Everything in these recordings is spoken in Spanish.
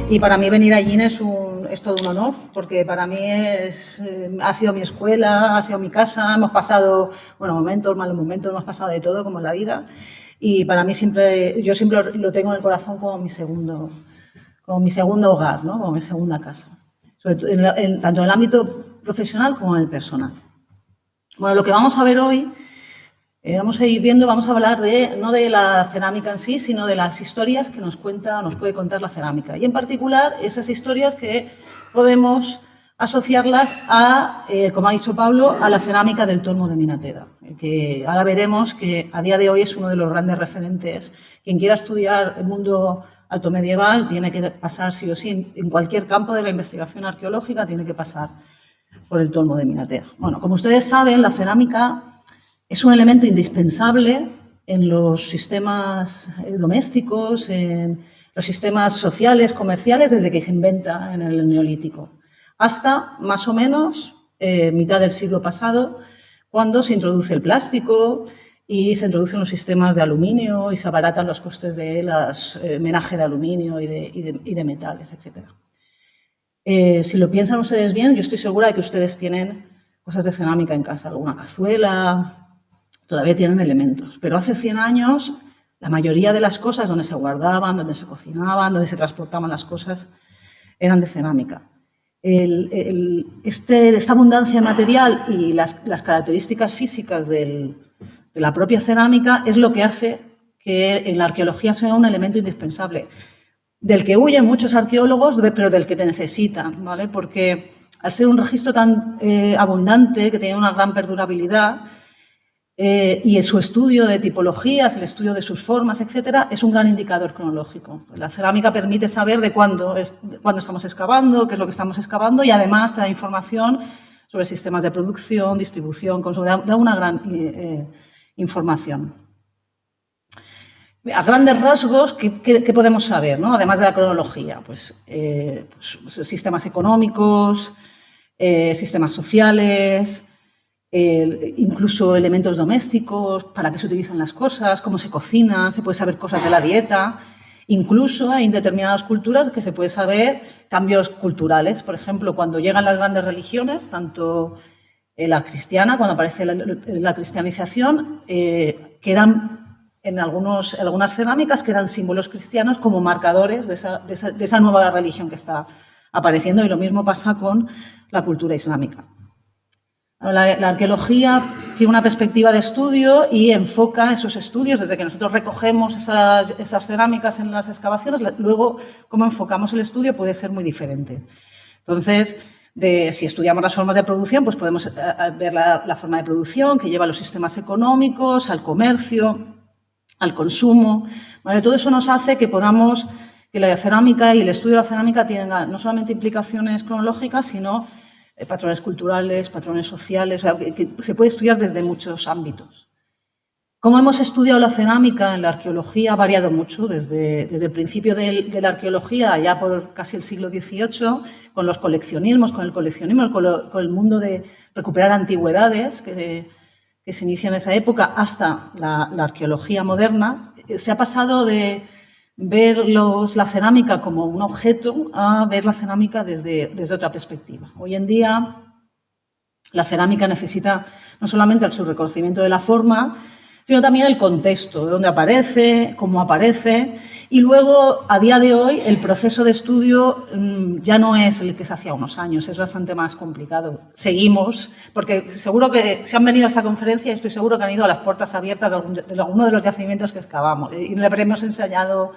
Y para mí venir allí es todo un honor, porque para mí ha sido mi escuela, ha sido mi casa, hemos pasado buenos momentos, malos momentos, hemos pasado de todo como en la vida. Y para mí yo siempre lo tengo en el corazón como mi segundo hogar, ¿no? Como mi segunda casa. Sobre todo tanto en el ámbito profesional como en el personal. Bueno, lo que vamos a ver hoy, vamos a hablar no de la cerámica en sí, sino de las historias que nos puede contar la cerámica. Y en particular, esas historias que podemos asociarlas como ha dicho Pablo, a la cerámica del Tormo de Minatea, que ahora veremos que a día de hoy es uno de los grandes referentes. Quien quiera estudiar el mundo alto medieval tiene que pasar sí o sí, en cualquier campo de la investigación arqueológica, tiene que pasar por el Tormo de Minatea. Bueno, como ustedes saben, la cerámica es un elemento indispensable en los sistemas domésticos, en los sistemas sociales, comerciales, desde que se inventa en el Neolítico, hasta más o menos mitad del siglo pasado, cuando se introduce el plástico y se introducen los sistemas de aluminio y se abaratan los costes de menaje de aluminio y de metales, etc. Si lo piensan ustedes bien, yo estoy segura de que ustedes tienen cosas de cerámica en casa, alguna cazuela, todavía tienen elementos. Pero hace 100 años, la mayoría de las cosas donde se guardaban, donde se cocinaban, donde se transportaban las cosas, eran de cerámica. Esta abundancia material y las características físicas de la propia cerámica es lo que hace que en la arqueología sea un elemento indispensable, del que huyen muchos arqueólogos, pero del que te necesitan, ¿vale? Porque al ser un registro tan abundante, que tiene una gran perdurabilidad, y en su estudio de tipologías, el estudio de sus formas, etcétera, es un gran indicador cronológico. La cerámica permite saber de cuándo estamos excavando, qué es lo que estamos excavando, y además te da información sobre sistemas de producción, distribución, consumo, da una gran información. A grandes rasgos, ¿qué podemos saber, ¿no? Además de la cronología? Pues sistemas económicos, sistemas sociales, incluso elementos domésticos, para qué se utilizan las cosas, cómo se cocina, se puede saber cosas de la dieta. Incluso en determinadas culturas que se puede saber cambios culturales. Por ejemplo, cuando llegan las grandes religiones, tanto la cristiana, cuando aparece la cristianización, quedan en algunas cerámicas, quedan símbolos cristianos como marcadores de esa nueva religión que está apareciendo, y lo mismo pasa con la cultura islámica. La arqueología tiene una perspectiva de estudio y enfoca esos estudios desde que nosotros recogemos esas cerámicas en las excavaciones. Luego, cómo enfocamos el estudio puede ser muy diferente. Entonces, si estudiamos las formas de producción, pues podemos ver la forma de producción que lleva a los sistemas económicos, al comercio, al consumo. ¿Vale? Todo eso nos hace que la cerámica y el estudio de la cerámica tengan no solamente implicaciones cronológicas, sino patrones culturales, patrones sociales, o sea, que se puede estudiar desde muchos ámbitos. Cómo hemos estudiado la cerámica en la arqueología ha variado mucho desde el principio de la arqueología, ya por casi el siglo XVIII, con los coleccionismos, con el mundo de recuperar antigüedades que se inicia en esa época, hasta la arqueología moderna. Se ha pasado de ver la cerámica como un objeto a ver la cerámica desde otra perspectiva. Hoy en día, la cerámica necesita no solamente su reconocimiento de la forma, sino también el contexto, de dónde aparece, cómo aparece, y luego, a día de hoy, el proceso de estudio ya no es el que se hacía unos años, es bastante más complicado. Seguimos, porque seguro que se han venido a esta conferencia y estoy seguro que han ido a las puertas abiertas de alguno de los yacimientos que excavamos, y le habremos enseñado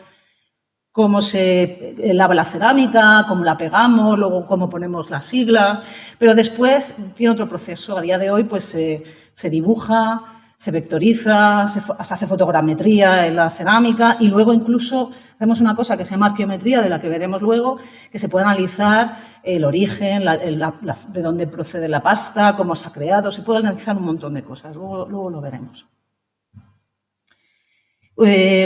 cómo se lava la cerámica, cómo la pegamos, luego cómo ponemos la sigla, pero después tiene otro proceso. A día de hoy pues se dibuja, se vectoriza, se hace fotogrametría en la cerámica, y luego incluso hacemos una cosa que se llama arqueometría, de la que veremos luego, que se puede analizar el origen, de dónde procede la pasta, cómo se ha creado, se puede analizar un montón de cosas, luego lo veremos.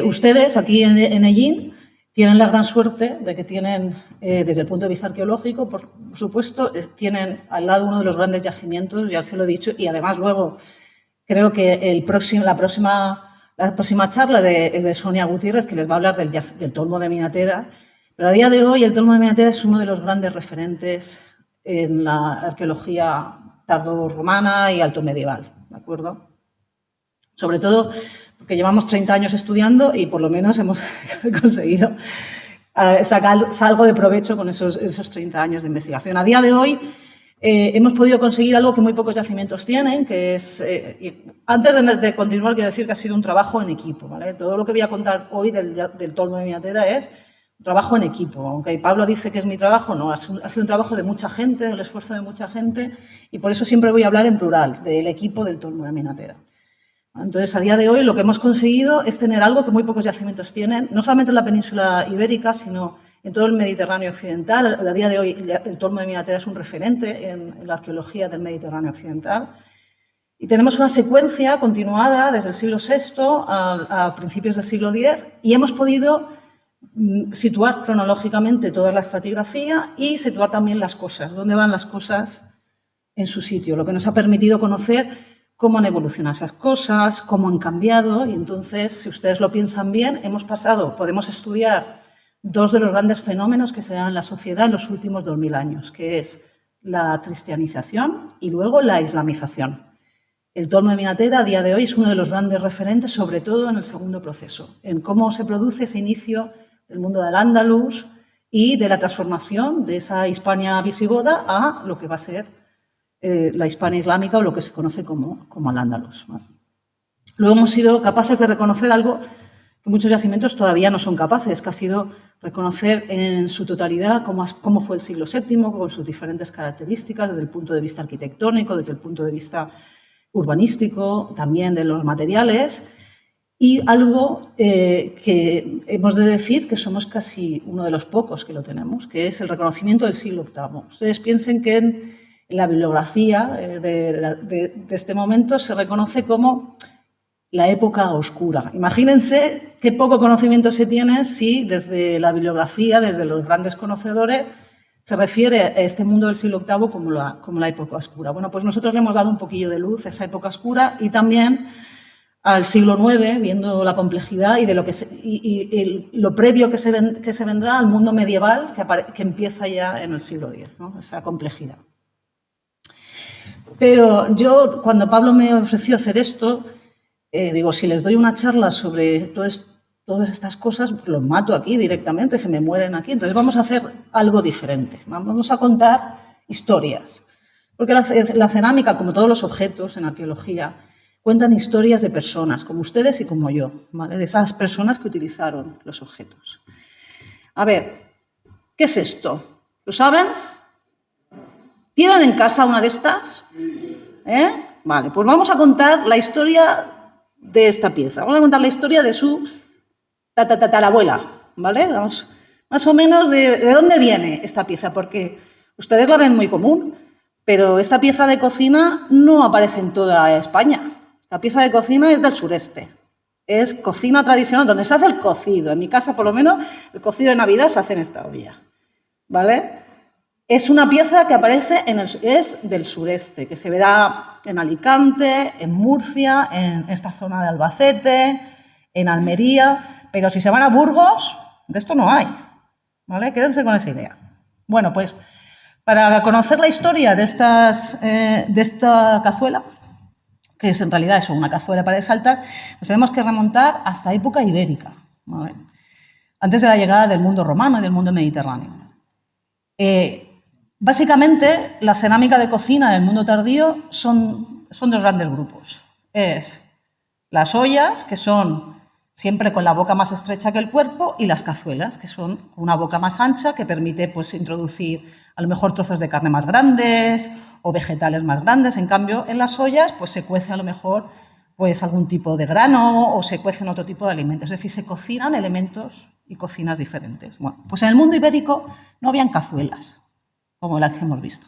Ustedes aquí en Ellín tienen la gran suerte de que tienen, desde el punto de vista arqueológico, por supuesto, tienen al lado uno de los grandes yacimientos, ya se lo he dicho, y además luego creo que la próxima charla es de Sonia Gutiérrez, que les va a hablar del Tormo de Minatea, Pero a día de hoy el Tolmo de Minatea es uno de los grandes referentes en la arqueología tardorromana y altomedieval, ¿de acuerdo? Sobre todo porque llevamos 30 años estudiando y por lo menos hemos conseguido sacar algo de provecho con esos 30 años de investigación. A día de hoy hemos podido conseguir algo que muy pocos yacimientos tienen, que es, antes de continuar, quiero decir que ha sido un trabajo en equipo, ¿vale? Todo lo que voy a contar hoy del Tolmo de Minatea es un trabajo en equipo. Aunque Pablo dice que es mi trabajo, no, ha sido un trabajo de mucha gente, el esfuerzo de mucha gente, y por eso siempre voy a hablar en plural, del equipo del Tolmo de Minatea. Entonces, a día de hoy lo que hemos conseguido es tener algo que muy pocos yacimientos tienen, no solamente en la península ibérica, sino en todo el Mediterráneo occidental. A día de hoy el Tolmo de Minatea es un referente en la arqueología del Mediterráneo occidental. Y tenemos una secuencia continuada desde el siglo VI a principios del siglo X y hemos podido situar cronológicamente toda la estratigrafía y situar también las cosas, dónde van las cosas en su sitio, lo que nos ha permitido conocer cómo han evolucionado esas cosas, cómo han cambiado, y entonces, si ustedes lo piensan bien, podemos estudiar dos de los grandes fenómenos que se dan en la sociedad en los últimos 2000 años, que es la cristianización y luego la islamización. El Tolmo de Minatea a día de hoy es uno de los grandes referentes, sobre todo en el segundo proceso, en cómo se produce ese inicio del mundo del Andalus y de la transformación de esa Hispania visigoda a lo que va a ser la Hispania islámica o lo que se conoce como Al-Ándalus. ¿Vale? Luego hemos sido capaces de reconocer algo que muchos yacimientos todavía no son capaces, que ha sido reconocer en su totalidad cómo fue el siglo VII, con sus diferentes características desde el punto de vista arquitectónico, desde el punto de vista urbanístico, también de los materiales, y algo que hemos de decir que somos casi uno de los pocos que lo tenemos, que es el reconocimiento del siglo VIII. Ustedes piensen que en la bibliografía de este momento se reconoce como la época oscura. Imagínense qué poco conocimiento se tiene si desde la bibliografía, desde los grandes conocedores, se refiere a este mundo del siglo VIII como la época oscura. Bueno, pues nosotros le hemos dado un poquillo de luz a esa época oscura y también al siglo IX, viendo la complejidad y lo previo que se vendrá al mundo medieval que empieza ya en el siglo X, ¿no? Esa complejidad. Pero yo, cuando Pablo me ofreció hacer esto, digo, si les doy una charla sobre todas estas cosas, pues los mato aquí directamente, se me mueren aquí. Entonces vamos a hacer algo diferente. Vamos a contar historias. Porque la cerámica, como todos los objetos en arqueología, cuentan historias de personas, como ustedes y como yo, ¿vale? De esas personas que utilizaron los objetos. A ver, ¿qué es esto? ¿Lo saben? ¿Tienen en casa una de estas? Vale, pues vamos a contar la historia de esta pieza. Vamos a contar la historia de su tatarabuela, ¿vale? Vamos, más o menos de dónde viene esta pieza, porque ustedes la ven muy común, pero esta pieza de cocina no aparece en toda España. La pieza de cocina es del sureste. Es cocina tradicional, donde se hace el cocido. En mi casa, por lo menos, el cocido de Navidad se hace en esta olla, ¿vale? Es una pieza que aparece es del sureste, que se verá en Alicante, en Murcia, en esta zona de Albacete, en Almería, pero si se van a Burgos, de esto no hay, ¿vale? Quédense con esa idea. Bueno, pues para conocer la historia de esta cazuela, que es en realidad eso, una cazuela de paredes altas, nos tenemos que remontar hasta época ibérica, ¿vale? Antes de la llegada del mundo romano y del mundo mediterráneo. Básicamente, la cerámica de cocina del mundo tardío son dos grandes grupos. Es las ollas, que son siempre con la boca más estrecha que el cuerpo, y las cazuelas, que son con una boca más ancha que permite pues, introducir a lo mejor trozos de carne más grandes o vegetales más grandes. En cambio, en las ollas pues, se cuece a lo mejor pues, algún tipo de grano o se cuecen otro tipo de alimentos. Es decir, se cocinan elementos y cocinas diferentes. Bueno, pues en el mundo ibérico no habían cazuelas, como las que hemos visto.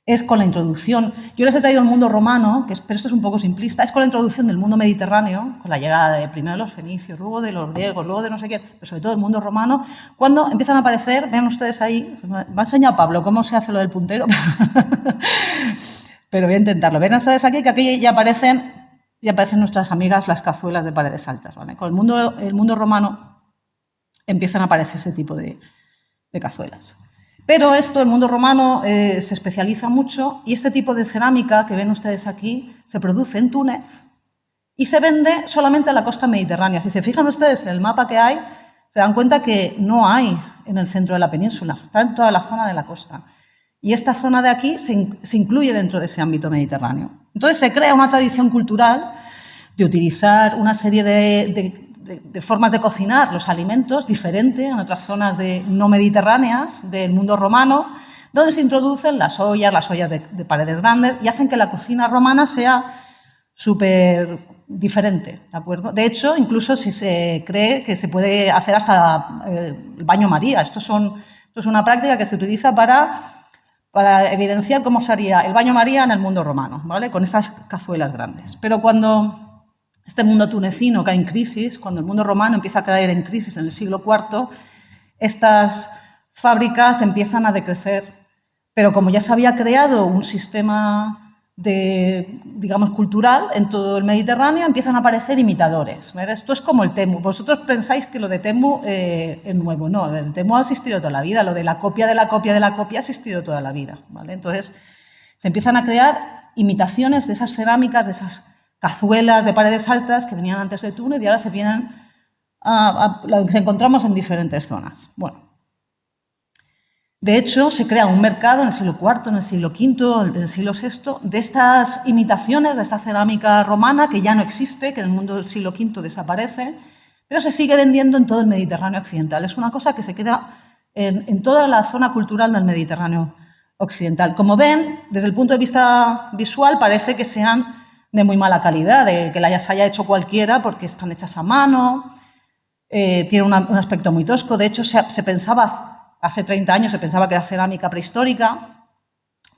Es con la introducción, yo les he traído el mundo romano, pero esto es un poco simplista, es con la introducción del mundo mediterráneo, con la llegada primero de los fenicios, luego de los griegos, luego de no sé qué, pero sobre todo el mundo romano, cuando empiezan a aparecer, vean ustedes ahí, me ha enseñado Pablo cómo se hace lo del puntero, pero voy a intentarlo. Ven ustedes aquí que aquí ya aparecen nuestras amigas las cazuelas de paredes altas, ¿vale? Con el mundo romano empiezan a aparecer ese tipo de cazuelas. Pero esto, el mundo romano se especializa mucho y este tipo de cerámica que ven ustedes aquí se produce en Túnez y se vende solamente a la costa mediterránea. Si se fijan ustedes en el mapa que hay, se dan cuenta que no hay en el centro de la península, está en toda la zona de la costa. Y esta zona de aquí se incluye dentro de ese ámbito mediterráneo. Entonces se crea una tradición cultural de utilizar una serie de formas de cocinar los alimentos diferente en otras zonas no mediterráneas del mundo romano, donde se introducen las ollas de paredes grandes y hacen que la cocina romana sea súper diferente, ¿de acuerdo? De hecho, incluso si se cree que se puede hacer hasta el baño María. Esto es una práctica que se utiliza para evidenciar cómo se haría el baño María en el mundo romano, ¿vale? Con estas cazuelas grandes. Pero cuando este mundo tunecino cae en crisis, cuando el mundo romano empieza a caer en crisis en el siglo IV, estas fábricas empiezan a decrecer. Pero como ya se había creado un sistema digamos, cultural en todo el Mediterráneo, empiezan a aparecer imitadores. ¿Vale? Esto es como el Temu. Vosotros pensáis que lo de Temu es nuevo. No, el Temu ha existido toda la vida. Lo de la copia de la copia de la copia ha existido toda la vida. ¿Vale? Entonces, se empiezan a crear imitaciones de esas cerámicas, de esas cazuelas de paredes altas que venían antes de Túnez y ahora se encontramos en diferentes zonas. Bueno. De hecho, se crea un mercado en el siglo IV, en el siglo V, en el siglo VI, de estas imitaciones, de esta cerámica romana que ya no existe, que en el mundo del siglo V desaparece, pero se sigue vendiendo en todo el Mediterráneo occidental. Es una cosa que se queda en toda la zona cultural del Mediterráneo occidental. Como ven, desde el punto de vista visual parece que sean de muy mala calidad, de que las haya hecho cualquiera porque están hechas a mano, tienen un aspecto muy tosco. De hecho, se pensaba... Hace 30 años se pensaba que era cerámica prehistórica,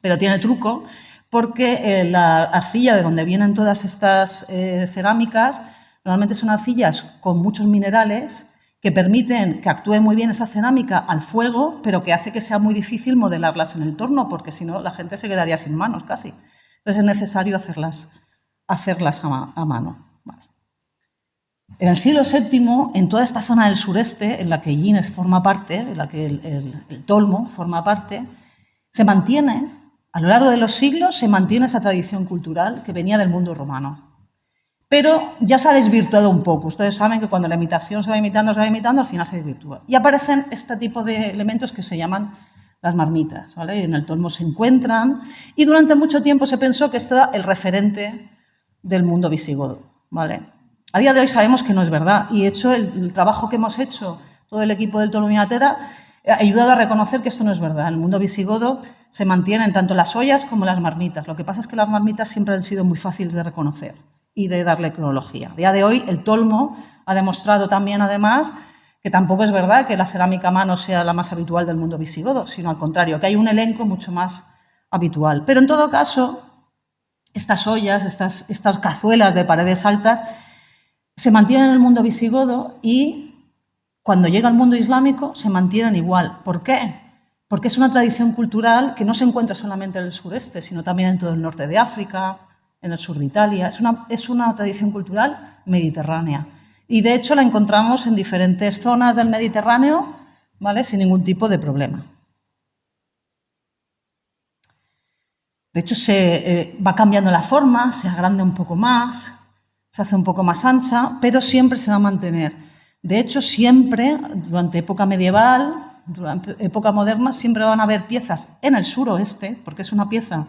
pero tiene truco porque la arcilla de donde vienen todas estas cerámicas normalmente son arcillas con muchos minerales que permiten que actúe muy bien esa cerámica al fuego, pero que hace que sea muy difícil modelarlas en el torno, porque si no la gente se quedaría sin manos casi. Entonces es necesario hacerlas a mano. Vale. En el siglo VII, en toda esta zona del sureste, en la que Gines forma parte, en la que el Tolmo forma parte, se mantiene, a lo largo de los siglos, se mantiene esa tradición cultural que venía del mundo romano. Pero ya se ha desvirtuado un poco. Ustedes saben que cuando la imitación se va imitando, al final se desvirtúa. Y aparecen este tipo de elementos que se llaman las marmitas, ¿vale? En el Tolmo se encuentran y durante mucho tiempo se pensó que esto era el referente del mundo visigodo, ¿vale? A día de hoy sabemos que no es verdad y, de hecho, el trabajo que hemos hecho, todo el equipo del Tolmo y Ateda, ha ayudado a reconocer que esto no es verdad. En el mundo visigodo se mantienen tanto las ollas como las marmitas. Lo que pasa es que las marmitas siempre han sido muy fáciles de reconocer y de darle cronología. A día de hoy, el Tolmo ha demostrado también, además, que tampoco es verdad que la cerámica a mano sea la más habitual del mundo visigodo, sino al contrario, que hay un elenco mucho más habitual. Pero, en todo caso, estas ollas, estas cazuelas de paredes altas, se mantienen en el mundo visigodo y cuando llega al mundo islámico se mantienen igual. ¿Por qué? Porque es una tradición cultural que no se encuentra solamente en el sureste, sino también en todo el norte de África, en el sur de Italia. Es una tradición cultural mediterránea. Y, de hecho, la encontramos en diferentes zonas del Mediterráneo, ¿vale? Sin ningún tipo de problema. De hecho, se va cambiando la forma, se agranda un poco más, se hace un poco más ancha, pero siempre se va a mantener. De hecho, siempre, durante época medieval, durante época moderna, siempre van a haber piezas en el suroeste, porque es una pieza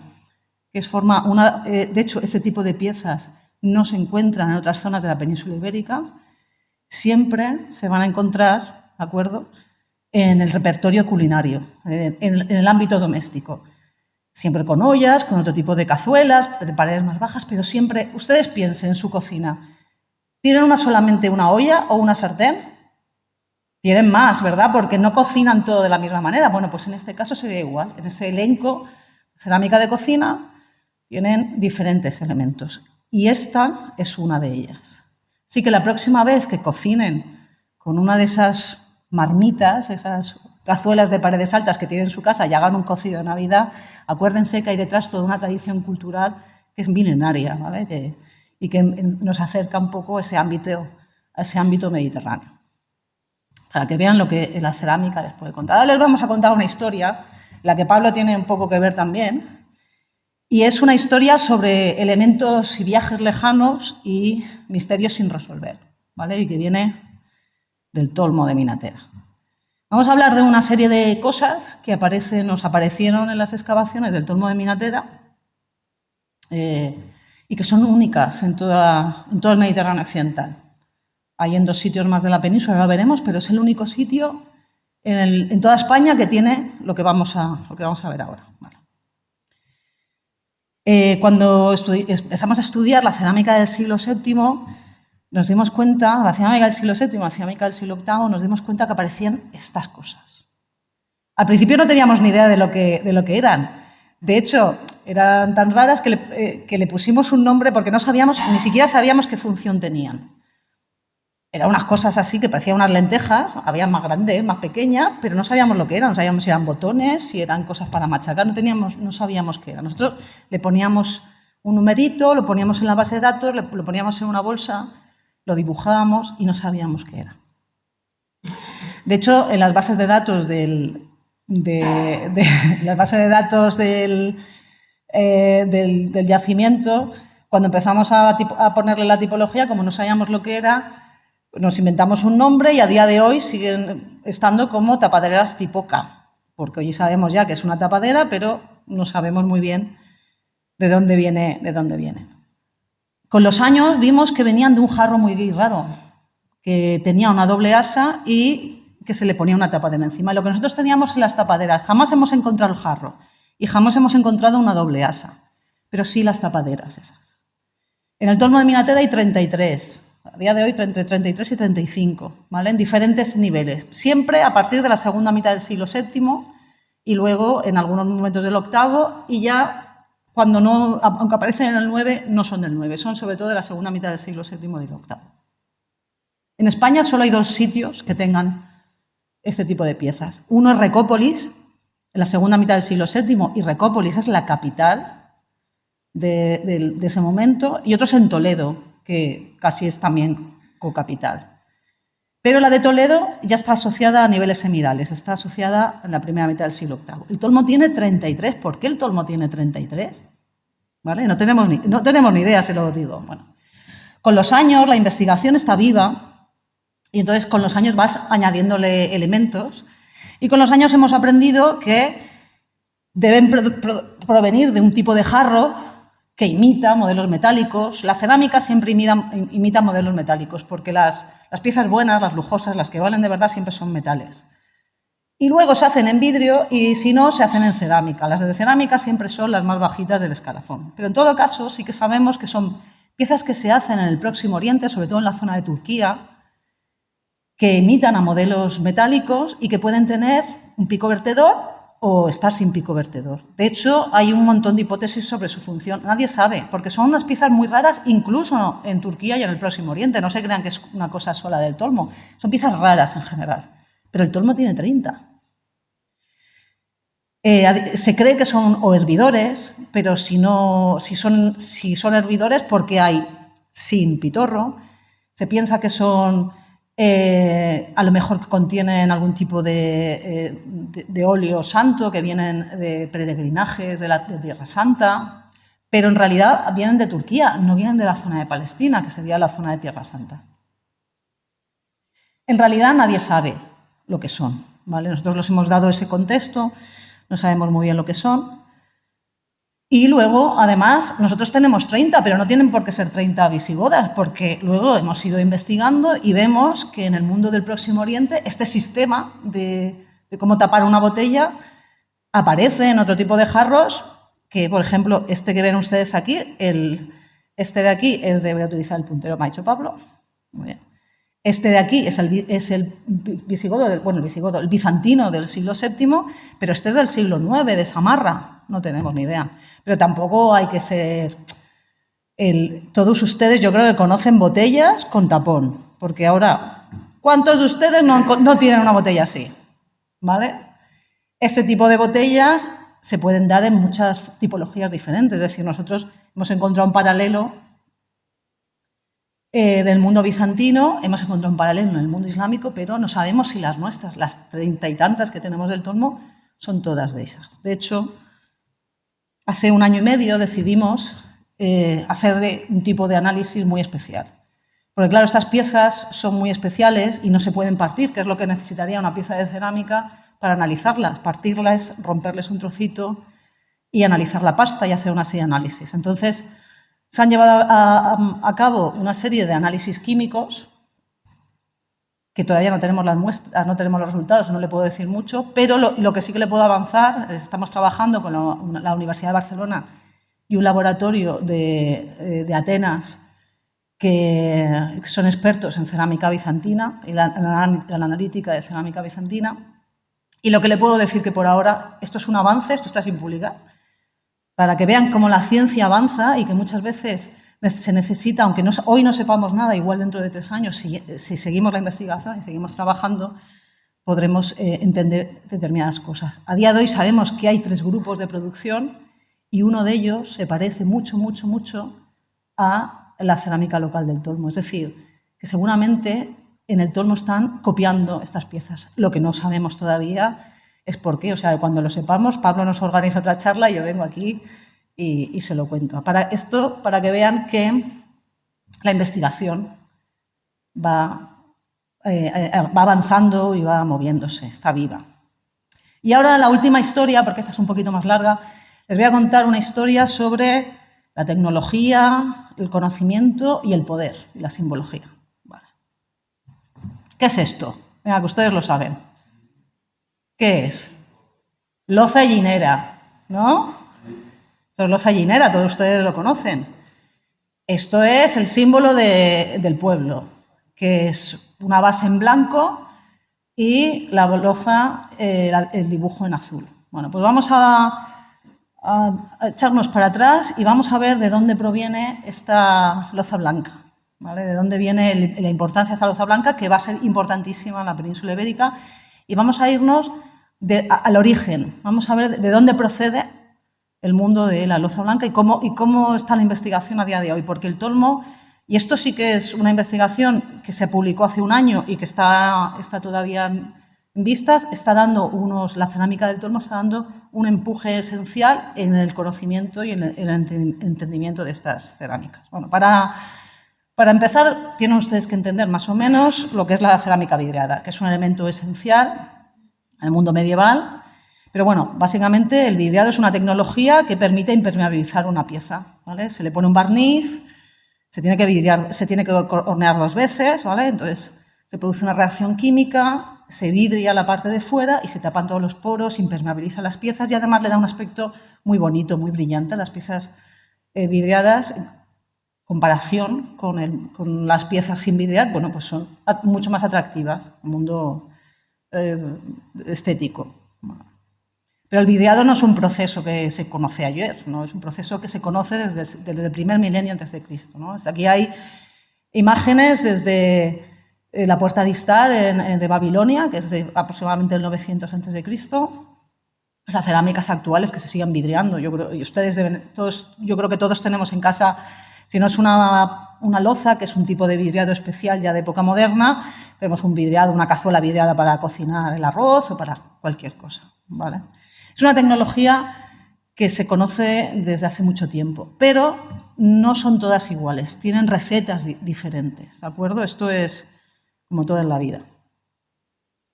que forma una... de hecho, este tipo de piezas no se encuentran en otras zonas de la península ibérica. Siempre se van a encontrar, ¿de acuerdo?, en el repertorio culinario, en el ámbito doméstico. Siempre con ollas, con otro tipo de cazuelas, de paredes más bajas, pero siempre, ustedes piensen en su cocina. ¿Tienen solamente una olla o una sartén? Tienen más, ¿verdad? Porque no cocinan todo de la misma manera. Bueno, pues en este caso sería igual. En ese elenco de cerámica de cocina tienen diferentes elementos. Y esta es una de ellas. Así que la próxima vez que cocinen con una de esas marmitas, esas cazuelas de paredes altas que tienen en su casa y hagan un cocido de Navidad, acuérdense que hay detrás toda una tradición cultural que es milenaria, ¿vale? Y que nos acerca un poco a ese ámbito mediterráneo. para que vean lo que la cerámica les puede contar. Ahora les vamos a contar una historia, la que Pablo tiene un poco que ver también, y es una historia sobre elementos y viajes lejanos y misterios sin resolver, ¿vale? Y que viene del Tolmo de Minatera. Vamos a hablar de una serie de cosas que nos aparecieron en las excavaciones del Tolmo de Minatera y que son únicas en todo el Mediterráneo occidental. Hay en 2 sitios más de la península, ahora lo veremos, pero es el único sitio en toda España que tiene lo que vamos a ver ahora. Vale. Cuando empezamos a estudiar la cerámica del siglo VII, nos dimos cuenta, la cerámica del siglo VII, la cerámica del siglo VIII, nos dimos cuenta que aparecían estas cosas. Al principio no teníamos ni idea de lo que eran. De hecho, eran tan raras que le pusimos un nombre porque ni siquiera sabíamos qué función tenían. Eran unas cosas así que parecían unas lentejas, había más grandes, más pequeñas, pero no sabíamos lo que eran, no sabíamos si eran botones, si eran cosas para machacar, no sabíamos qué era. Nosotros le poníamos un numerito, lo poníamos en la base de datos, lo poníamos en una bolsa, lo dibujábamos y no sabíamos qué era. De hecho, en las bases de datos del yacimiento, cuando empezamos a ponerle la tipología, como no sabíamos lo que era, nos inventamos un nombre y a día de hoy siguen estando como tapaderas tipo K, porque hoy sabemos ya que es una tapadera, pero no sabemos muy bien de dónde viene. Con los años vimos que venían de un jarro muy raro, que tenía una doble asa y que se le ponía una tapadera encima. Lo que nosotros teníamos en las tapaderas, jamás hemos encontrado el jarro y jamás hemos encontrado una doble asa, pero sí las tapaderas esas. En el Tolmo de Minatera hay 33. A día de hoy, entre 33 y 35, ¿vale? En diferentes niveles. Siempre a partir de la segunda mitad del siglo VII y luego en algunos momentos del VIII y ya cuando no, aunque aparecen en el 9, no son del 9, son sobre todo de la segunda mitad del siglo VII y del VIII. En España solo hay 2 sitios que tengan este tipo de piezas. Uno es Recópolis, en la segunda mitad del siglo VII, y Recópolis es la capital de ese momento, y otro es en Toledo, que casi es también cocapital. Pero la de Toledo ya está asociada a niveles semirales, está asociada en la primera mitad del siglo VIII. El Tolmo tiene 33. ¿Por qué el Tolmo tiene 33? ¿Vale? No tenemos ni idea, se lo digo. Bueno, con los años la investigación está viva y entonces con los años vas añadiéndole elementos y con los años hemos aprendido que deben provenir de un tipo de jarro que imita modelos metálicos. La cerámica siempre imita modelos metálicos porque las piezas buenas, las lujosas, las que valen de verdad siempre son metales. Y luego se hacen en vidrio y si no, se hacen en cerámica. Las de cerámica siempre son las más bajitas del escalafón. Pero en todo caso sí que sabemos que son piezas que se hacen en el Próximo Oriente, sobre todo en la zona de Turquía, que imitan a modelos metálicos y que pueden tener un pico vertedor o estar sin pico vertedor. De hecho, hay un montón de hipótesis sobre su función. Nadie sabe, porque son unas piezas muy raras, incluso en Turquía y en el Próximo Oriente. No se crean que es una cosa sola del Tolmo. Son piezas raras en general. Pero el Tolmo tiene 30. Se cree que son o hervidores, pero si son hervidores, porque hay sin pitorro. Se piensa que son... a lo mejor contienen algún tipo de óleo santo que vienen de peregrinajes de Tierra Santa, pero en realidad vienen de Turquía, no vienen de la zona de Palestina, que sería la zona de Tierra Santa. En realidad nadie sabe lo que son, ¿vale? Nosotros les hemos dado ese contexto, no sabemos muy bien lo que son. Y luego, además, nosotros tenemos 30, pero no tienen por qué ser 30 visigodas, porque luego hemos ido investigando y vemos que en el mundo del Próximo Oriente este sistema de cómo tapar una botella aparece en otro tipo de jarros, que, por ejemplo, este que ven ustedes aquí, este de aquí voy a utilizar el puntero, me ha dicho Pablo. Muy bien. Este de aquí es el bizantino del siglo VII, pero este es del siglo IX, de Samarra. No tenemos ni idea. Pero tampoco hay que ser... Todos ustedes yo creo que conocen botellas con tapón, porque ahora, ¿cuántos de ustedes no tienen una botella así? ¿Vale? Este tipo de botellas se pueden dar en muchas tipologías diferentes. Es decir, nosotros hemos encontrado un paralelo del mundo bizantino, hemos encontrado un paralelo en el mundo islámico, pero no sabemos si las nuestras, las 30 y tantas que tenemos del Tolmo, son todas de esas. De hecho, hace 1 año y medio decidimos hacer un tipo de análisis muy especial. Porque claro, estas piezas son muy especiales y no se pueden partir, que es lo que necesitaría una pieza de cerámica para analizarlas. Partirlas, romperles un trocito y analizar la pasta y hacer una serie de análisis. Entonces, se han llevado a cabo una serie de análisis químicos que todavía no tenemos las muestras, no tenemos los resultados, no le puedo decir mucho, pero lo que sí que le puedo avanzar, estamos trabajando con la Universidad de Barcelona y un laboratorio de Atenas que son expertos en cerámica bizantina y la analítica de cerámica bizantina. Y lo que le puedo decir que por ahora, esto es un avance, esto está sin publicar, para que vean cómo la ciencia avanza y que muchas veces se necesita, aunque hoy no sepamos nada, igual dentro de 3 años, si seguimos la investigación y seguimos trabajando, podremos entender determinadas cosas. A día de hoy sabemos que hay 3 grupos de producción y uno de ellos se parece mucho, mucho, mucho a la cerámica local del Tolmo. Es decir, que seguramente en el Tolmo están copiando estas piezas. Lo que no sabemos todavía es por qué. O sea, cuando lo sepamos, Pablo nos organiza otra charla y yo vengo aquí y se lo cuento. Para que vean que la investigación va avanzando y va moviéndose, está viva. Y ahora la última historia, porque esta es un poquito más larga, les voy a contar una historia sobre la tecnología, el conocimiento y el poder, y la simbología. Vale. ¿Qué es esto? Venga, que ustedes lo saben. ¿Qué es? Loza llinera, ¿no? Esto es loza llinera, todos ustedes lo conocen. Esto es el símbolo del pueblo, que es una base en blanco y la loza, el dibujo en azul. Bueno, pues vamos a echarnos para atrás y vamos a ver de dónde proviene esta loza blanca, ¿vale? De dónde viene la importancia de esta loza blanca, que va a ser importantísima en la península ibérica, y vamos a irnos al origen, vamos a ver de dónde procede el mundo de la loza blanca y cómo está la investigación a día de hoy, porque el Tolmo, y esto sí que es una investigación que se publicó hace 1 año y que está todavía en vistas, la cerámica del Tolmo está dando un empuje esencial en el conocimiento y en el entendimiento de estas cerámicas. Bueno, para empezar, tienen ustedes que entender más o menos lo que es la cerámica vidriada, que es un elemento esencial en el mundo medieval. Pero bueno, básicamente el vidriado es una tecnología que permite impermeabilizar una pieza, ¿vale? Se le pone un barniz, se tiene que hornear 2 veces, ¿vale? Entonces se produce una reacción química, se vidria la parte de fuera y se tapan todos los poros, impermeabiliza las piezas y además le da un aspecto muy bonito, muy brillante a las piezas vidriadas. En comparación con las piezas sin vidriar, bueno, pues son mucho más atractivas en el mundo estético. Pero el vidriado no es un proceso que se conoce ayer, ¿no? Es un proceso que se conoce desde el primer milenio antes de Cristo, ¿no? Aquí hay imágenes desde la puerta distal de Babilonia, que es de aproximadamente el 900 antes de Cristo, esas cerámicas actuales que se siguen vidriando. Yo creo que todos tenemos en casa, si no es una loza, que es un tipo de vidriado especial ya de época moderna, tenemos un vidriado, una cazuela vidriada para cocinar el arroz o para cualquier cosa, ¿vale? Es una tecnología que se conoce desde hace mucho tiempo, pero no son todas iguales, tienen recetas diferentes, ¿de acuerdo? Esto es como todo en la vida.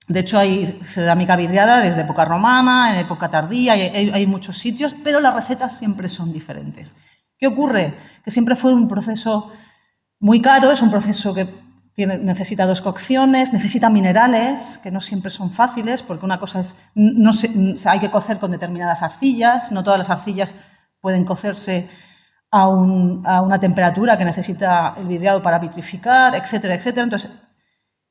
De hecho, hay cerámica vidriada desde época romana, en época tardía, hay muchos sitios, pero las recetas siempre son diferentes. ¿Qué ocurre? Que siempre fue un proceso muy caro, es un proceso que necesita 2 cocciones, necesita minerales, que no siempre son fáciles, porque una cosa es, hay que cocer con determinadas arcillas, no todas las arcillas pueden cocerse a una temperatura que necesita el vidriado para vitrificar, etcétera, etcétera. Entonces,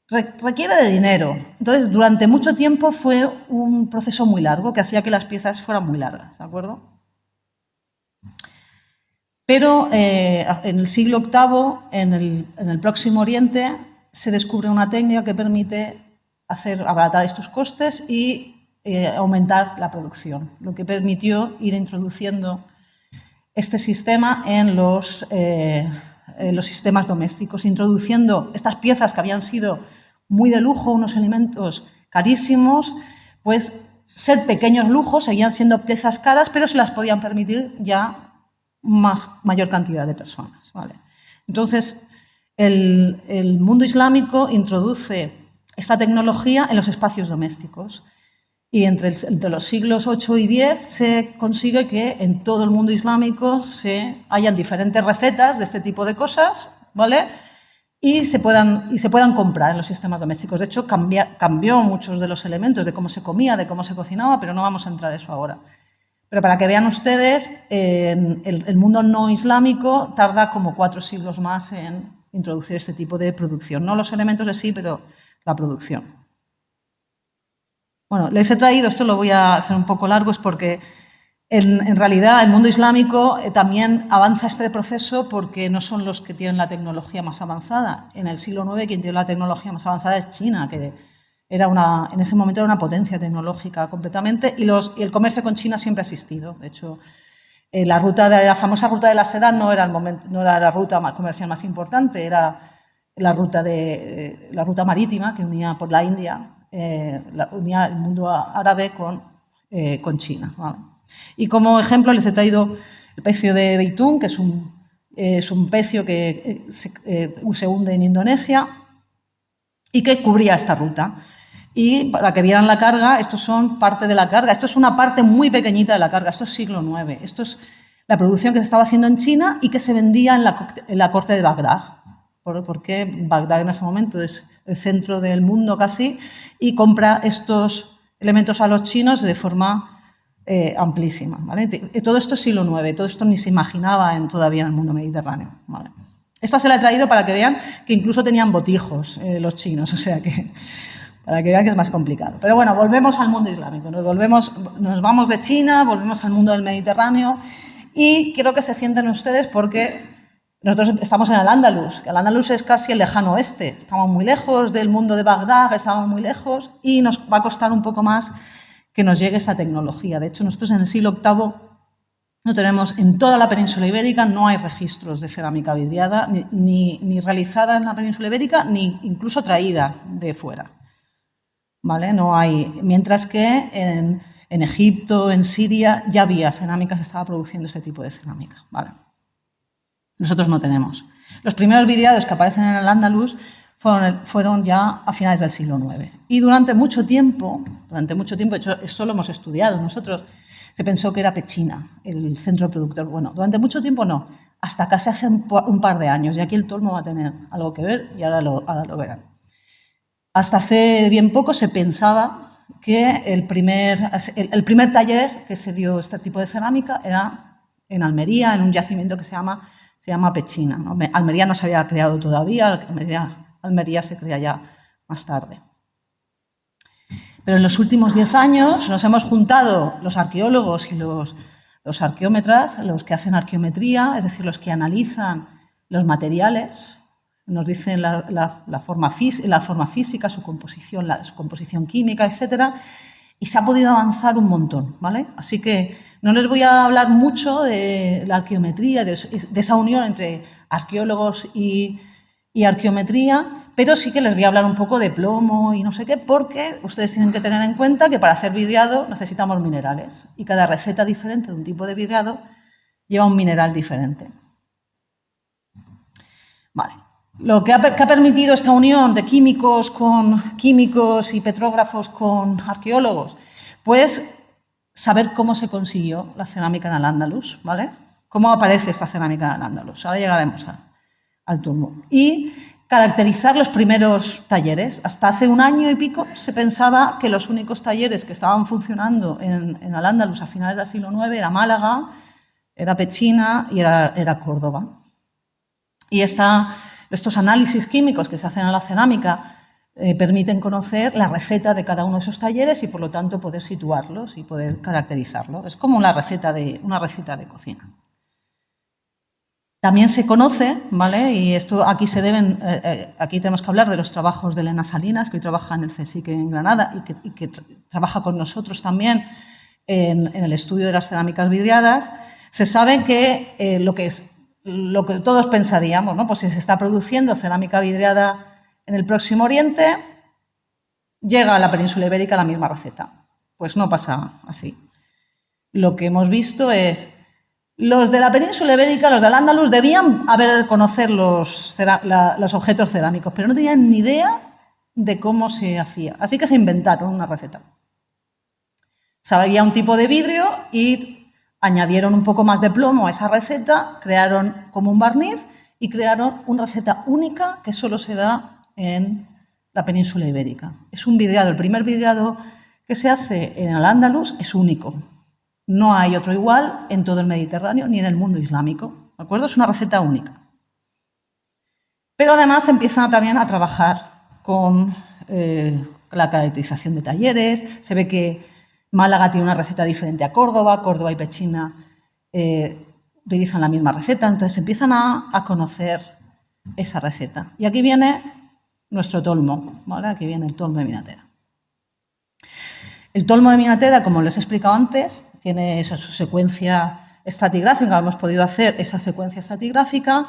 requiere de dinero. Entonces, durante mucho tiempo fue un proceso muy largo que hacía que las piezas fueran muy largas, ¿de acuerdo? Pero en el siglo VIII, en el Próximo Oriente, se descubre una técnica que permite abaratar estos costes y aumentar la producción, lo que permitió ir introduciendo este sistema en los los sistemas domésticos, introduciendo estas piezas que habían sido muy de lujo, unos elementos carísimos, pues ser pequeños lujos, seguían siendo piezas caras, pero se las podían permitir ya mayor cantidad de personas, ¿vale? Entonces, el mundo islámico introduce esta tecnología en los espacios domésticos y entre los siglos 8 y 10 se consigue que en todo el mundo islámico hayan diferentes recetas de este tipo de cosas, ¿vale? Y se puedan comprar en los sistemas domésticos. De hecho, cambió muchos de los elementos de cómo se comía, de cómo se cocinaba, pero no vamos a entrar en eso ahora. Pero para que vean ustedes, el mundo no islámico tarda como 4 siglos más en introducir este tipo de producción. No los elementos de sí, pero la producción. Bueno, les he traído, esto lo voy a hacer un poco largo, es porque en realidad el mundo islámico también avanza este proceso porque no son los que tienen la tecnología más avanzada. En el siglo IX quien tiene la tecnología más avanzada es China, que en ese momento era una potencia tecnológica completamente, y el comercio con China siempre ha existido. De hecho, la famosa ruta de la seda no era la ruta comercial más importante, era la ruta marítima que unía por la India, unía el mundo árabe con China, ¿vale? Y como ejemplo les he traído el pecio de Beitún, que es un pecio que se hunde en Indonesia y que cubría esta ruta. Y para que vieran la carga, estos son parte de la carga. Esto es una parte muy pequeñita de la carga. Esto es siglo IX. Esto es la producción que se estaba haciendo en China y que se vendía en la corte de Bagdad. Porque Bagdad en ese momento es el centro del mundo casi y compra estos elementos a los chinos de forma amplísima, ¿vale? Todo esto es siglo IX, todo esto ni se imaginaba todavía en el mundo mediterráneo, ¿vale? Esta se la he traído para que vean que incluso tenían botijos los chinos, o sea que para que vean que es más complicado. Pero bueno, volvemos al mundo islámico, nos vamos de China, volvemos al mundo del Mediterráneo y quiero que se sienten ustedes porque nosotros estamos en Al-Ándalus, que Al-Ándalus es casi el lejano oeste, estamos muy lejos del mundo de Bagdad, estamos muy lejos y nos va a costar un poco más que nos llegue esta tecnología. De hecho, nosotros en el siglo VIII no tenemos, en toda la península ibérica no hay registros de cerámica vidriada, ni realizada en la península ibérica, ni incluso traída de fuera, ¿vale? No hay, mientras que en Egipto, en Siria, ya había cerámica, se estaba produciendo este tipo de cerámica, ¿vale? Nosotros no tenemos. Los primeros vidriados que aparecen en el Al-Ándalus fueron ya a finales del siglo IX. Y durante mucho tiempo, de hecho esto lo hemos estudiado nosotros, se pensó que era Pechina, el centro productor. Bueno, durante mucho tiempo no, hasta casi hace un par de años, y aquí el Tolmo va a tener algo que ver y ahora lo verán. Hasta hace bien poco se pensaba que el primer taller que se dio este tipo de cerámica era en Almería, en un yacimiento que se llama Pechina, ¿no? Almería no se había creado todavía, Almería se crea ya más tarde. Pero en los últimos 10 años nos hemos juntado los arqueólogos y los arqueómetras, los que hacen arqueometría, es decir, los que analizan los materiales, nos dicen la forma física, su composición química, etc. Y se ha podido avanzar un montón, ¿vale? Así que no les voy a hablar mucho de la arqueometría, de esa unión entre arqueólogos y arqueometría, pero sí que les voy a hablar un poco de plomo y no sé qué, porque ustedes tienen que tener en cuenta que para hacer vidriado necesitamos minerales y cada receta diferente de un tipo de vidriado lleva un mineral diferente. Vale. Lo que ha permitido esta unión de químicos y petrógrafos con arqueólogos, pues saber cómo se consiguió la cerámica en Al-Ándalus, ¿vale? Cómo aparece esta cerámica en Al-Ándalus. Ahora llegaremos al turno. Y caracterizar los primeros talleres. Hasta hace un año y pico se pensaba que los únicos talleres que estaban funcionando en Al-Ándalus a finales del siglo IX era Málaga, era Pechina y era Córdoba. Y estos análisis químicos que se hacen a la cerámica permiten conocer la receta de cada uno de esos talleres y, por lo tanto, poder situarlos y poder caracterizarlos. Es como una receta de cocina. También se conoce, ¿vale? Y esto aquí aquí tenemos que hablar de los trabajos de Elena Salinas, que hoy trabaja en el CSIC en Granada y que trabaja con nosotros también en el estudio de las cerámicas vidriadas. Se sabe que lo que lo que todos pensaríamos, ¿no? Pues si se está produciendo cerámica vidriada en el Próximo Oriente, llega a la península ibérica la misma receta. Pues no pasa así. Lo que hemos visto es los de la península ibérica, los del Al-Ándalus, debían conocer los objetos cerámicos, pero no tenían ni idea de cómo se hacía. Así que se inventaron una receta. Sabía un tipo de vidrio y añadieron un poco más de plomo a esa receta, crearon como un barniz y crearon una receta única que solo se da en la península ibérica. Es un vidriado, el primer vidriado que se hace en Al-Ándalus es único. No hay otro igual en todo el Mediterráneo ni en el mundo islámico, ¿de acuerdo? Es una receta única. Pero además empiezan también a trabajar con la caracterización de talleres. Se ve que Málaga tiene una receta diferente a Córdoba, Córdoba y Pechina utilizan la misma receta, entonces empiezan a conocer esa receta. Y aquí viene nuestro tolmo, ¿vale? Aquí viene el tolmo de Minatea. El tolmo de Minatea, como les he explicado antes, tiene su secuencia estratigráfica, hemos podido hacer esa secuencia estratigráfica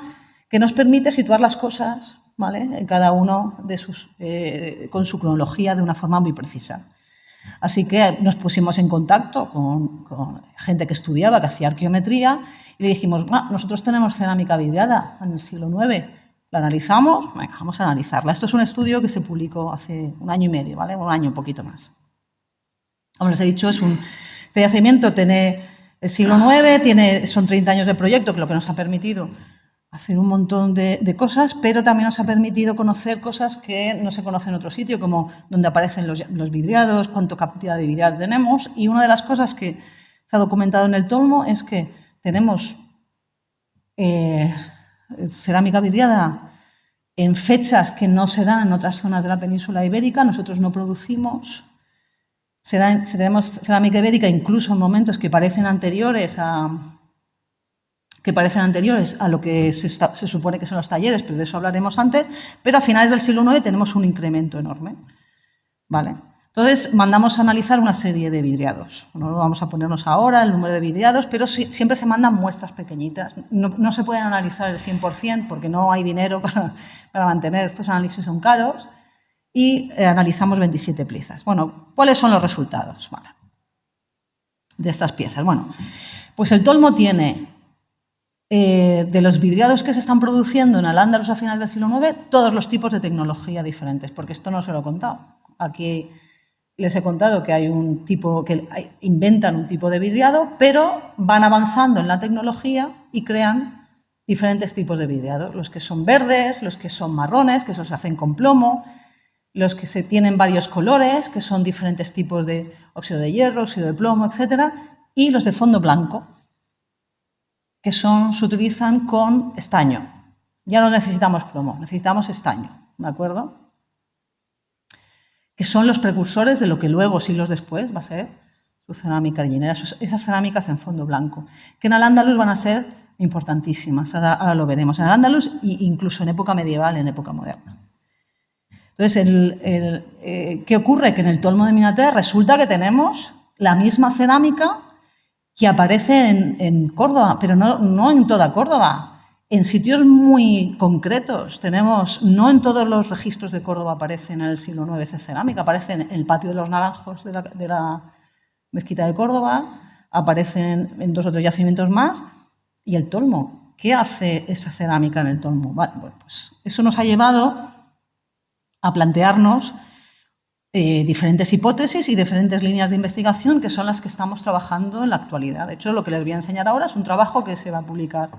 que nos permite situar las cosas, ¿vale? En cada uno de con su cronología de una forma muy precisa. Así que nos pusimos en contacto con gente que estudiaba, que hacía arqueometría, y le dijimos, nosotros tenemos cerámica vidriada en el siglo IX, la analizamos, venga, vamos a analizarla. Esto es un estudio que se publicó hace 1 año y medio, ¿vale? 1 año, un poquito más. Como les he dicho, este yacimiento tiene el siglo IX, son 30 años de proyecto, que es lo que nos ha permitido hacer un montón de cosas, pero también nos ha permitido conocer cosas que no se conocen en otro sitio, como dónde aparecen los vidriados, cuánta cantidad de vidriados tenemos. Y una de las cosas que se ha documentado en el tolmo es que tenemos cerámica vidriada en fechas que no se dan en otras zonas de la península ibérica. Nosotros no producimos. Tenemos cerámica ibérica incluso en momentos que parecen anteriores a lo que se supone que son los talleres, pero de eso hablaremos antes, pero a finales del siglo IX tenemos un incremento enorme, ¿vale? Entonces, mandamos a analizar una serie de vidriados. No vamos a ponernos ahora el número de vidriados, pero siempre se mandan muestras pequeñitas. No se pueden analizar el 100% porque no hay dinero para mantener. Estos análisis son caros y analizamos 27 piezas. Bueno, ¿cuáles son los resultados? Vale, de estas piezas. Bueno, pues el tolmo tiene... de los vidriados que se están produciendo en Al-Ándalus a finales del siglo IX, todos los tipos de tecnología diferentes, porque esto no se lo he contado. Aquí les he contado que hay inventan un tipo de vidriado, pero van avanzando en la tecnología y crean diferentes tipos de vidriados. Los que son verdes, los que son marrones, que esos se hacen con plomo, los que tienen varios colores, que son diferentes tipos de óxido de hierro, óxido de plomo, etc. Y los de fondo blanco, que se utilizan con estaño. Ya no necesitamos plomo, necesitamos estaño, ¿de acuerdo? Que son los precursores de lo que luego, siglos después, va a ser su cerámica rellenera, esas cerámicas en fondo blanco, que en Al-Ándalus van a ser importantísimas, ahora lo veremos, en Al-Ándalus e incluso en época medieval, en época moderna. Entonces, ¿qué ocurre? Que en el tolmo de Minatea resulta que tenemos la misma cerámica que aparece en Córdoba, pero no en toda Córdoba, en sitios muy concretos. No en todos los registros de Córdoba aparece en el siglo IX esa cerámica, aparece en el patio de los Naranjos de la mezquita de Córdoba, aparecen en 2 o 3 yacimientos más, y el tolmo. ¿Qué hace esa cerámica en el tolmo? Bueno, pues eso nos ha llevado a plantearnos diferentes hipótesis y diferentes líneas de investigación que son las que estamos trabajando en la actualidad. De hecho, lo que les voy a enseñar ahora es un trabajo que se va a publicar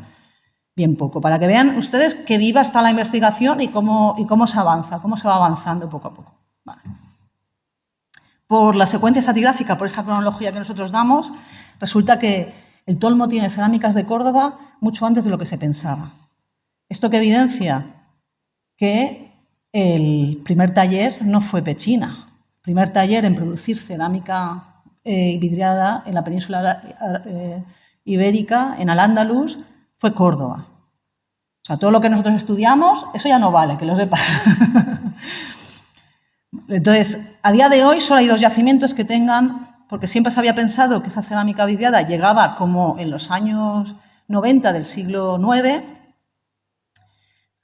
bien poco, para que vean ustedes qué viva está la investigación y cómo se avanza, cómo se va avanzando poco a poco. Vale. Por la secuencia estratigráfica, por esa cronología que nosotros damos, resulta que el tolmo tiene cerámicas de Córdoba mucho antes de lo que se pensaba. ¿Esto qué evidencia? Que el primer taller no fue Pechina. El primer taller en producir cerámica vidriada en la península ibérica, en Al-Ándalus, fue Córdoba. O sea, todo lo que nosotros estudiamos, eso ya no vale, que lo sepan. Entonces, a día de hoy solo hay 2 yacimientos que tengan, porque siempre se había pensado que esa cerámica vidriada llegaba como en los años 90 del siglo IX,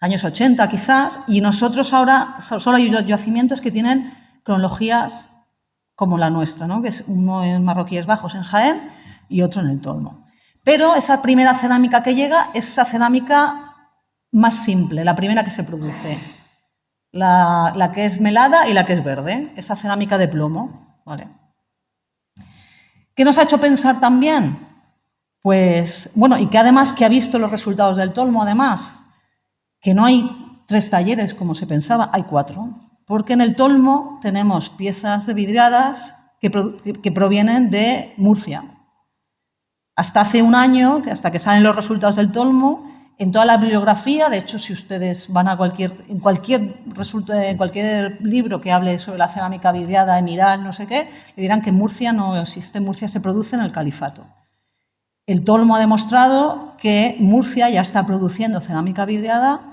años 80 quizás, y nosotros ahora solo hay yacimientos que tienen cronologías como la nuestra, ¿no? Que es uno en Marroquíes Bajos, en Jaén, y otro en el Tolmo. Pero esa primera cerámica que llega es esa cerámica más simple, la primera que se produce, la que es melada y la que es verde, esa cerámica de plomo, ¿vale? ¿Qué nos ha hecho pensar también? Pues, bueno, y que además que ha visto los resultados del Tolmo, además, que no hay 3 talleres como se pensaba, hay 4, porque en el Tolmo tenemos piezas de vidriadas que provienen de Murcia. Hasta hace un año, hasta que salen los resultados del Tolmo, en toda la bibliografía, de hecho, si ustedes van a en cualquier libro que hable sobre la cerámica vidriada, emiral, no sé qué, le dirán que Murcia no existe, Murcia se produce en el Califato. El Tolmo ha demostrado que Murcia ya está produciendo cerámica vidriada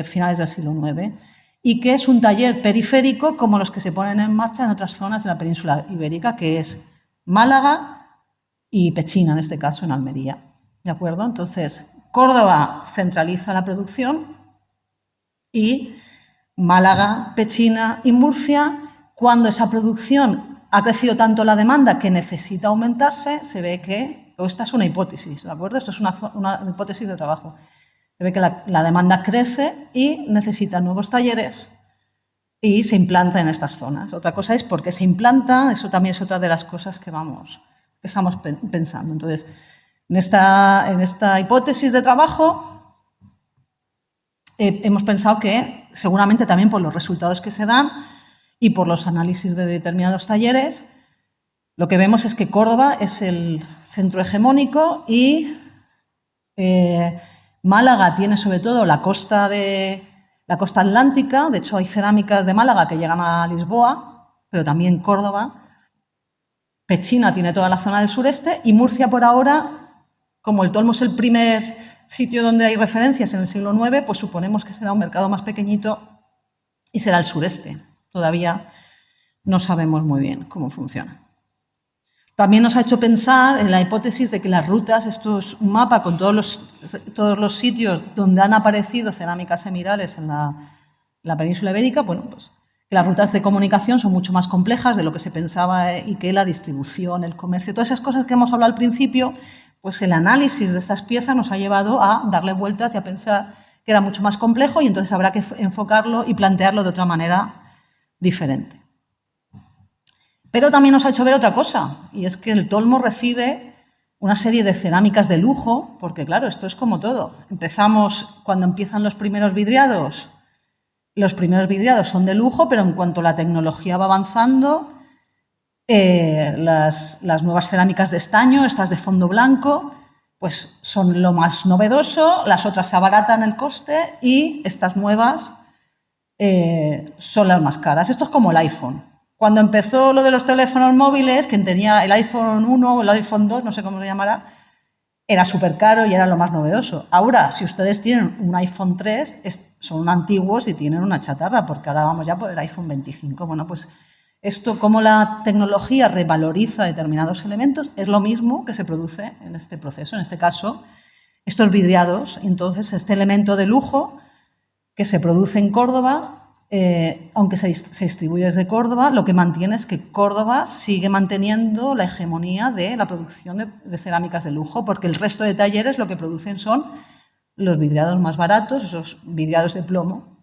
finales del siglo IX y que es un taller periférico como los que se ponen en marcha en otras zonas de la península ibérica, que es Málaga y Pechina, en este caso en Almería. ¿De acuerdo? Entonces, Córdoba centraliza la producción y Málaga, Pechina y Murcia, cuando esa producción ha crecido tanto la demanda que necesita aumentarse, se ve que, esta es una hipótesis, ¿de acuerdo? Esto es una hipótesis de trabajo. Se ve que la demanda crece y necesita nuevos talleres y se implanta en estas zonas. Otra cosa es por qué se implanta, eso también es otra de las cosas que estamos pensando. Entonces, en esta hipótesis de trabajo hemos pensado que seguramente también por los resultados que se dan y por los análisis de determinados talleres, lo que vemos es que Córdoba es el centro hegemónico y Málaga tiene sobre todo la costa atlántica, de hecho hay cerámicas de Málaga que llegan a Lisboa, pero también Córdoba. Pechina tiene toda la zona del sureste y Murcia por ahora, como el Tolmo es el primer sitio donde hay referencias en el siglo IX, pues suponemos que será un mercado más pequeñito y será el sureste. Todavía no sabemos muy bien cómo funciona. También nos ha hecho pensar en la hipótesis de que las rutas, esto es un mapa con todos los sitios donde han aparecido cerámicas emirales en la península ibérica, bueno, pues que las rutas de comunicación son mucho más complejas de lo que se pensaba y que la distribución, el comercio, todas esas cosas que hemos hablado al principio, pues el análisis de estas piezas nos ha llevado a darle vueltas y a pensar que era mucho más complejo y entonces habrá que enfocarlo y plantearlo de otra manera diferente. Pero también nos ha hecho ver otra cosa, y es que el Tolmo recibe una serie de cerámicas de lujo, porque claro, esto es como todo. Cuando empiezan los primeros vidriados son de lujo, pero en cuanto la tecnología va avanzando, las nuevas cerámicas de estaño, estas de fondo blanco, pues son lo más novedoso, las otras se abaratan el coste y estas nuevas son las más caras. Esto es como el iPhone. Cuando empezó lo de los teléfonos móviles, quien tenía el iPhone 1 o el iPhone 2, no sé cómo se llamará, era súper caro y era lo más novedoso. Ahora, si ustedes tienen un iPhone 3, son antiguos y tienen una chatarra, porque ahora vamos ya por el iPhone 25. Bueno, pues esto, como la tecnología revaloriza determinados elementos, es lo mismo que se produce en este proceso. En este caso, estos vidriados, entonces, este elemento de lujo que se produce en Córdoba, aunque se distribuye desde Córdoba, lo que mantiene es que Córdoba sigue manteniendo la hegemonía de la producción de cerámicas de lujo, porque el resto de talleres lo que producen son los vidriados más baratos, esos vidriados de plomo,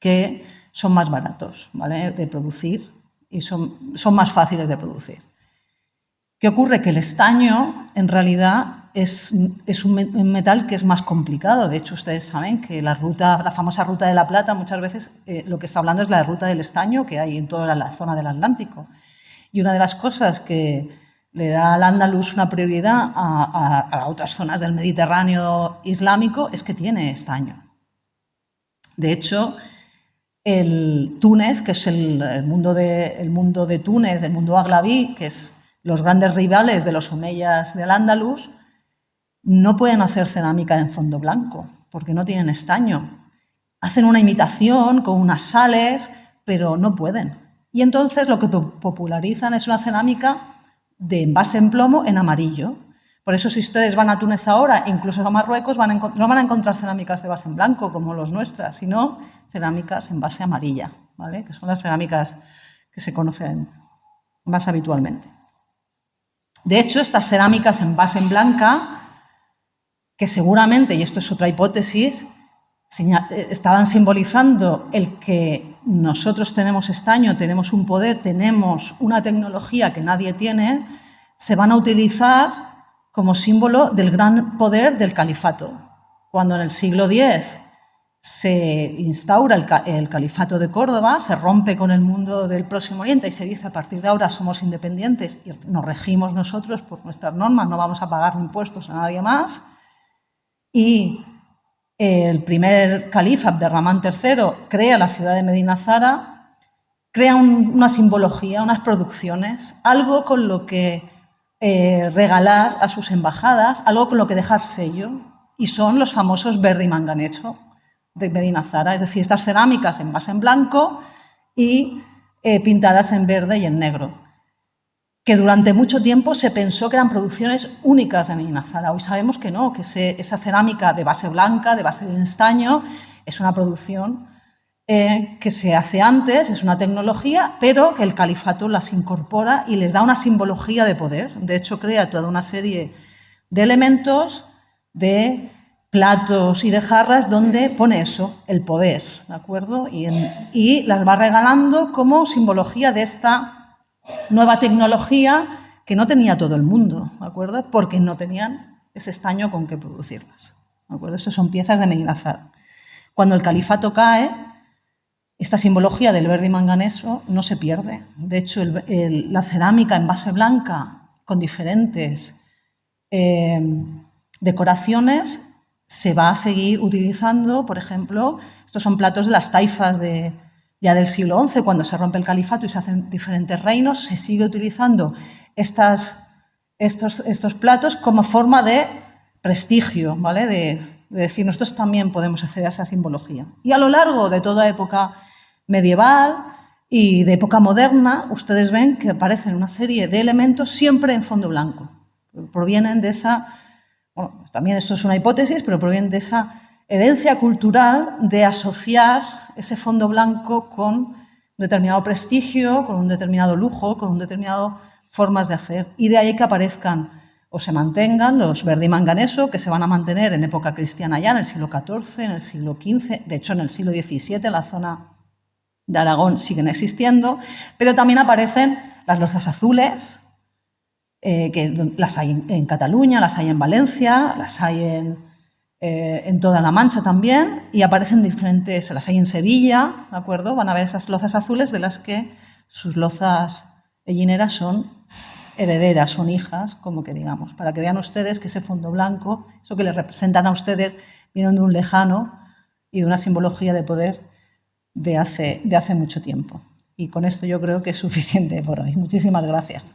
que son más baratos, ¿vale?, de producir y son más fáciles de producir. ¿Qué ocurre? Que el estaño, en realidad, es un metal que es más complicado. De hecho, ustedes saben que la famosa ruta de la plata, muchas veces lo que está hablando es la ruta del estaño que hay en toda la zona del Atlántico. Y una de las cosas que le da al Andalus una prioridad a otras zonas del Mediterráneo islámico es que tiene estaño. De hecho, el Túnez, que es el mundo de Túnez, el mundo aglaví, que es los grandes rivales de los omeyas del Andalus, no pueden hacer cerámica en fondo blanco porque no tienen estaño. Hacen una imitación con unas sales, pero no pueden. Y entonces lo que popularizan es una cerámica de envase en plomo en amarillo. Por eso, si ustedes van a Túnez ahora, incluso a Marruecos, no van a encontrar cerámicas de base en blanco como las nuestras, sino cerámicas en base amarilla, ¿vale? Que son las cerámicas que se conocen más habitualmente. De hecho, estas cerámicas en base en blanca, que seguramente, y esto es otra hipótesis, estaban simbolizando el que nosotros tenemos estaño, tenemos un poder, tenemos una tecnología que nadie tiene, se van a utilizar como símbolo del gran poder del califato. Cuando en el siglo X se instaura el califato de Córdoba, se rompe con el mundo del Próximo Oriente y se dice a partir de ahora somos independientes y nos regimos nosotros por nuestras normas, no vamos a pagar impuestos a nadie más. Y el primer califa, Abderramán III, crea la ciudad de Medina Zara, crea una simbología, unas producciones, algo con lo que regalar a sus embajadas, algo con lo que dejar sello, y son los famosos verde y manganeso de Medina Zara, es decir, estas cerámicas en base en blanco y pintadas en verde y en negro, que durante mucho tiempo se pensó que eran producciones únicas de Medina Zara. Hoy sabemos que no, que esa cerámica de base blanca, de base de estaño, es una producción que se hace antes, es una tecnología, pero que el califato las incorpora y les da una simbología de poder. De hecho, crea toda una serie de elementos, de platos y de jarras donde pone eso, el poder, ¿de acuerdo? Y las va regalando como simbología de esta nueva tecnología que no tenía todo el mundo, ¿de acuerdo? Porque no tenían ese estaño con que producirlas, ¿de acuerdo? Estas son piezas de Medina Zara. Cuando el califato cae, esta simbología del verde y manganeso no se pierde. De hecho, la cerámica en base blanca con diferentes decoraciones se va a seguir utilizando. Por ejemplo, estos son platos de las taifas ya del siglo XI, cuando se rompe el califato y se hacen diferentes reinos, se sigue utilizando estos platos como forma de prestigio, ¿vale? De decir, nosotros también podemos hacer esa simbología. Y a lo largo de toda época medieval y de época moderna, ustedes ven que aparecen una serie de elementos siempre en fondo blanco. Provienen de esa, bueno, también esto es una hipótesis, pero provienen de esa herencia cultural de asociar ese fondo blanco con un determinado prestigio, con un determinado lujo, con un determinado formas de hacer. Y de ahí que aparezcan o se mantengan los verde y manganeso, que se van a mantener en época cristiana ya, en el siglo XIV, en el siglo XV, de hecho en el siglo XVII, en la zona de Aragón siguen existiendo, pero también aparecen las lozas azules, que las hay en Cataluña, las hay en Valencia, las hay en toda la Mancha también, y aparecen diferentes, las hay en Sevilla, ¿de acuerdo? Van a ver esas lozas azules de las que sus lozas ellineras son herederas, son hijas, como que digamos, para que vean ustedes que ese fondo blanco, eso que les representan a ustedes, vienen de un lejano y de una simbología de poder de hace mucho tiempo. Y con esto yo creo que es suficiente por hoy. Muchísimas gracias.